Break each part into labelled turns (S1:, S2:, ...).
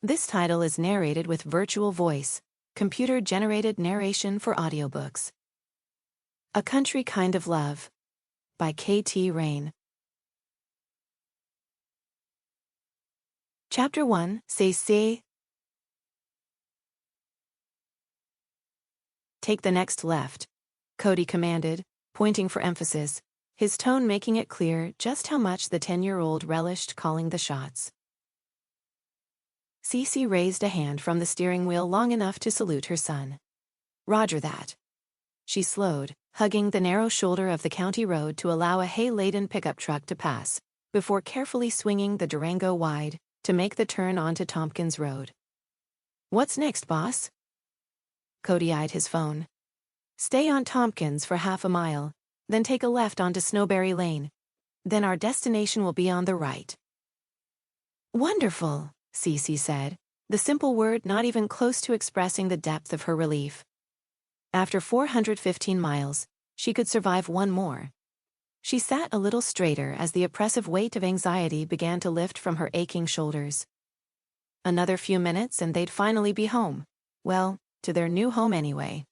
S1: This title is narrated with virtual voice, computer-generated narration for audiobooks. A Country Kind of Love by K.T. Raine. Chapter 1, C'est. Take the next left, Cody commanded, pointing for emphasis, his tone making it clear just how much the 10-year-old relished calling the shots. Cece raised a hand from the steering wheel long enough to salute her son. Roger that. She slowed, hugging the narrow shoulder of the county road to allow a hay-laden pickup truck to pass, before carefully swinging the Durango wide to make the turn onto Tompkins Road. What's next, boss? Cody eyed his phone. Stay on Tompkins for half a mile, then take a left onto Snowberry Lane. Then our destination will be on the right. Wonderful, Cece said, the simple word not even close to expressing the depth of her relief. After 415 miles, she could survive one more. She sat a little straighter as the oppressive weight of anxiety began to lift from her aching shoulders. Another few minutes and they'd finally be home. Well, to their new home anyway.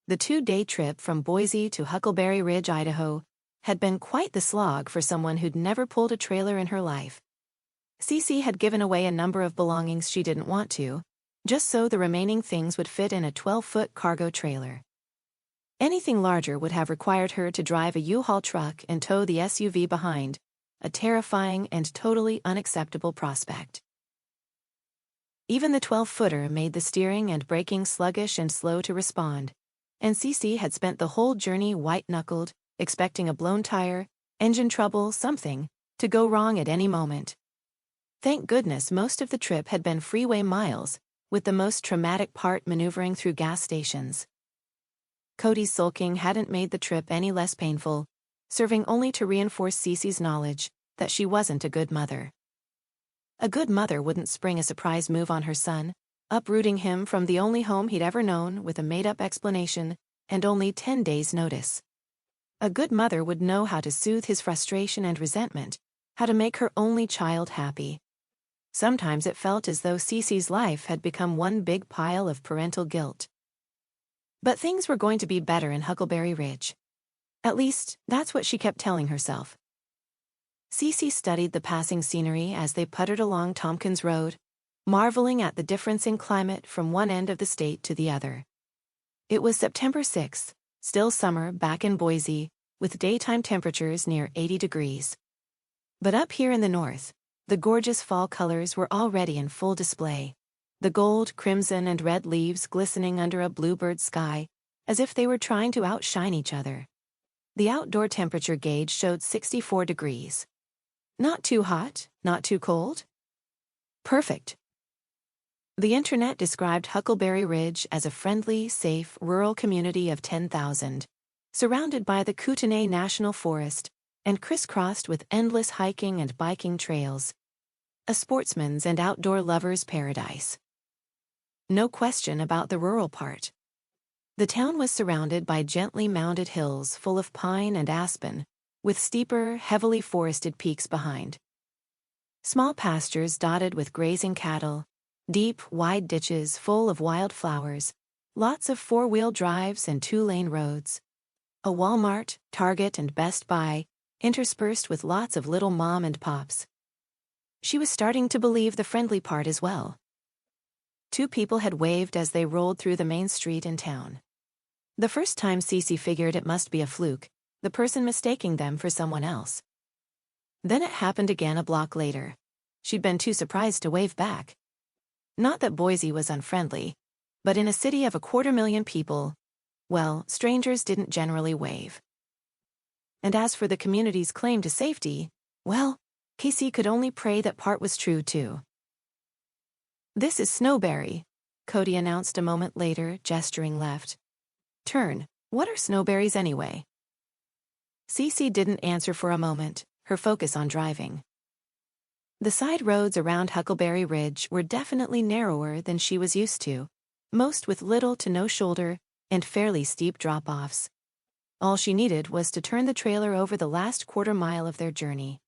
S1: The 2-day trip from Boise to Huckleberry Ridge, Idaho, had been quite the slog for someone who'd never pulled a trailer in her life. Cece had given away a number of belongings she didn't want to, just so the remaining things would fit in a 12-foot cargo trailer. Anything larger would have required her to drive a U-Haul truck and tow the SUV behind, a terrifying and totally unacceptable prospect. Even the 12-footer made the steering and braking sluggish and slow to respond, and Cece had spent the whole journey white-knuckled, expecting a blown tire, engine trouble, something, to go wrong at any moment. Thank goodness most of the trip had been freeway miles, with the most traumatic part maneuvering through gas stations. Cody's sulking hadn't made the trip any less painful, serving only to reinforce Cece's knowledge that she wasn't a good mother. A good mother wouldn't spring a surprise move on her son, uprooting him from the only home he'd ever known with a made-up explanation and only 10 days' notice. A good mother would know how to soothe his frustration and resentment, how to make her only child happy. Sometimes it felt as though Cece's life had become one big pile of parental guilt. But things were going to be better in Huckleberry Ridge. At least, that's what she kept telling herself. Cece studied the passing scenery as they puttered along Tompkins Road, marveling at the difference in climate from one end of the state to the other. It was September 6th, still summer back in Boise, with daytime temperatures near 80 degrees. But up here in the north, the gorgeous fall colors were already in full display, the gold, crimson, and red leaves glistening under a bluebird sky, as if they were trying to outshine each other. The outdoor temperature gauge showed 64 degrees. Not too hot, not too cold. Perfect. The internet described Huckleberry Ridge as a friendly, safe, rural community of 10,000, surrounded by the Kootenai National Forest and crisscrossed with endless hiking and biking trails. A sportsman's and outdoor lover's paradise. No question about the rural part. The town was surrounded by gently mounded hills full of pine and aspen, with steeper, heavily forested peaks behind. Small pastures dotted with grazing cattle, deep, wide ditches full of wildflowers, lots of 4-wheel drives and 2-lane roads. A Walmart, Target, and Best Buy, interspersed with lots of little mom and pops. She was starting to believe the friendly part as well. 2 people had waved as they rolled through the main street in town. The first time Cece figured it must be a fluke, the person mistaking them for someone else. Then it happened again a block later. She'd been too surprised to wave back. Not that Boise was unfriendly, but in a city of 250,000 people, well, strangers didn't generally wave. And as for the community's claim to safety, well, Casey could only pray that part was true too. This is Snowberry, Cody announced a moment later, gesturing left. Turn, what are snowberries anyway? Cece didn't answer for a moment, her focus on driving. The side roads around Huckleberry Ridge were definitely narrower than she was used to, most with little to no shoulder and fairly steep drop-offs. All she needed was to turn the trailer over the last quarter mile of their journey.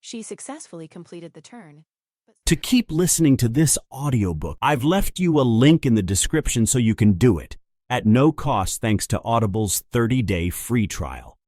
S1: She successfully completed the turn, but
S2: To keep listening to this audiobook, I've left you a link in the description so you can do it, at no cost thanks to Audible's 30-day free trial.